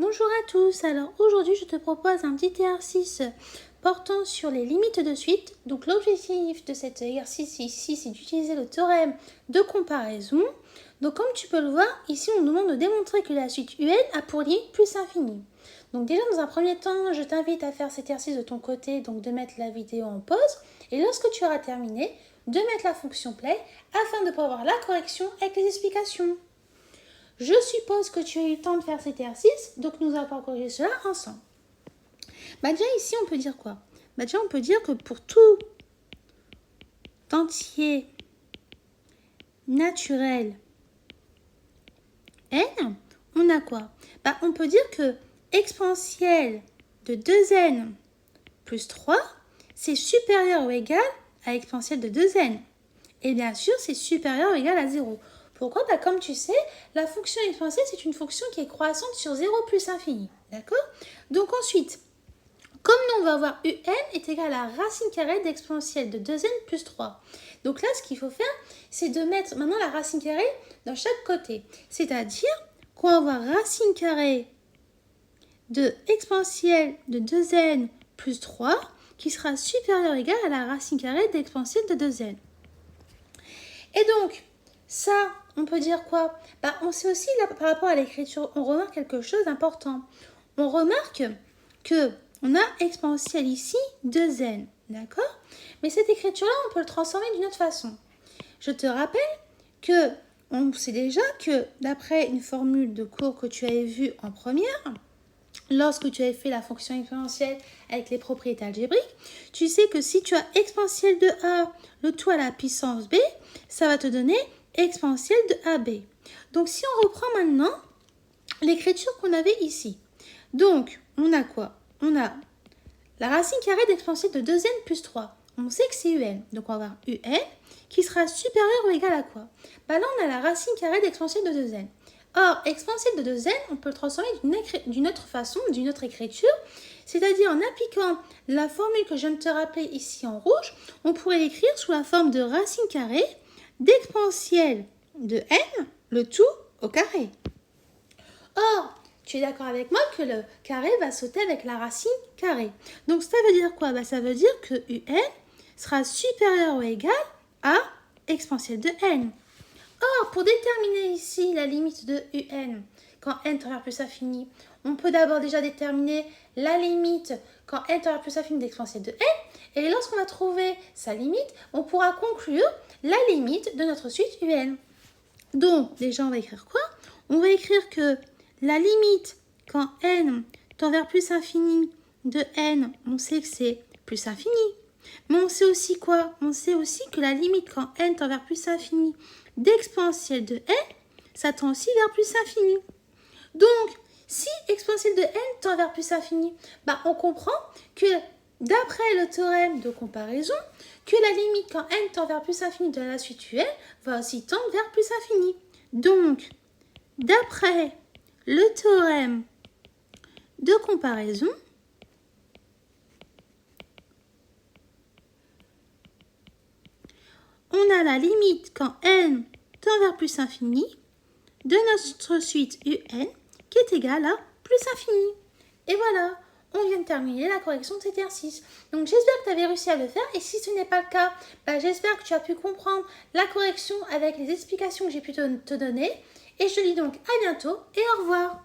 Bonjour à tous, alors aujourd'hui je te propose un petit exercice portant sur les limites de suite. Donc l'objectif de cet exercice ici c'est d'utiliser le théorème de comparaison. Donc comme tu peux le voir, ici on nous demande de démontrer que la suite UN a pour limite plus infinie. Donc déjà dans un premier temps, je t'invite à faire cet exercice de ton côté, donc de mettre la vidéo en pause. Et lorsque tu auras terminé, de mettre la fonction play afin de pouvoir voir la correction avec les explications. Je suppose que tu as eu le temps de faire cet exercice, donc nous allons corriger cela ensemble. Déjà ici, on peut dire quoi? Déjà, on peut dire que pour tout entier naturel n, on a quoi? On peut dire que exponentielle de 2n plus 3, c'est supérieur ou égal à exponentielle de 2n. Et bien sûr, c'est supérieur ou égal à 0. Pourquoi? Comme tu sais, la fonction exponentielle, c'est une fonction qui est croissante sur 0 plus infini. D'accord? Donc ensuite, comme nous, on va avoir un est égal à la racine carrée d'exponentielle de 2n plus 3. Donc là, ce qu'il faut faire, c'est de mettre maintenant la racine carrée dans chaque côté. C'est-à-dire qu'on va avoir racine carrée de exponentielle de 2n plus 3 qui sera supérieure ou égale à la racine carrée d'exponentielle de 2n. Et donc, ça, on peut dire quoi? On sait aussi, là, par rapport à l'écriture, on remarque quelque chose d'important. On remarque que on a exponentielle ici 2n, d'accord? Mais cette écriture-là, on peut le transformer d'une autre façon. Je te rappelle que on sait déjà que, d'après une formule de cours que tu avais vue en première, lorsque tu avais fait la fonction exponentielle avec les propriétés algébriques, tu sais que si tu as exponentielle de a, le tout à la puissance b, ça va te donner exponentielle de ab. Donc, si on reprend maintenant l'écriture qu'on avait ici. Donc, on a quoi? On a la racine carrée d'exponentielle de 2n plus 3. On sait que c'est un. Donc, on va avoir un qui sera supérieur ou égal à quoi? Là, on a la racine carrée d'exponentielle de 2n. Or, exponentielle de 2n, on peut le transformer d'une autre façon, d'une autre écriture, c'est-à-dire en appliquant la formule que je viens de te rappeler ici en rouge, on pourrait l'écrire sous la forme de racine carrée d'exponentielle de n, le tout au carré. Or, tu es d'accord avec moi que le carré va sauter avec la racine carrée. Donc, ça veut dire quoi? Ça veut dire que un sera supérieur ou égal à exponentielle de n. Or, pour déterminer ici la limite de un, quand n tend vers plus infini, on peut d'abord déjà déterminer la limite quand n tend vers plus infini d'exponentielle de n. Et lorsqu'on va trouver sa limite, on pourra conclure la limite de notre suite un. Donc, déjà, on va écrire quoi? On va écrire que la limite quand n tend vers plus infini de n, on sait que c'est plus infini. Mais on sait aussi quoi? On sait aussi que la limite quand n tend vers plus infini d'exponentielle de n, ça tend aussi vers plus infini. Donc, si exponentielle de n tend vers plus infini, on comprend que d'après le théorème de comparaison, que la limite quand n tend vers plus infini de la suite un va aussi tendre vers plus infini. Donc, d'après le théorème de comparaison, on a la limite quand n tend vers plus infini de notre suite un qui est égale à plus infini. Et voilà, on vient de terminer la correction de cet exercice. Donc j'espère que tu avais réussi à le faire et si ce n'est pas le cas, j'espère que tu as pu comprendre la correction avec les explications que j'ai pu te donner. Et je te dis donc à bientôt et au revoir.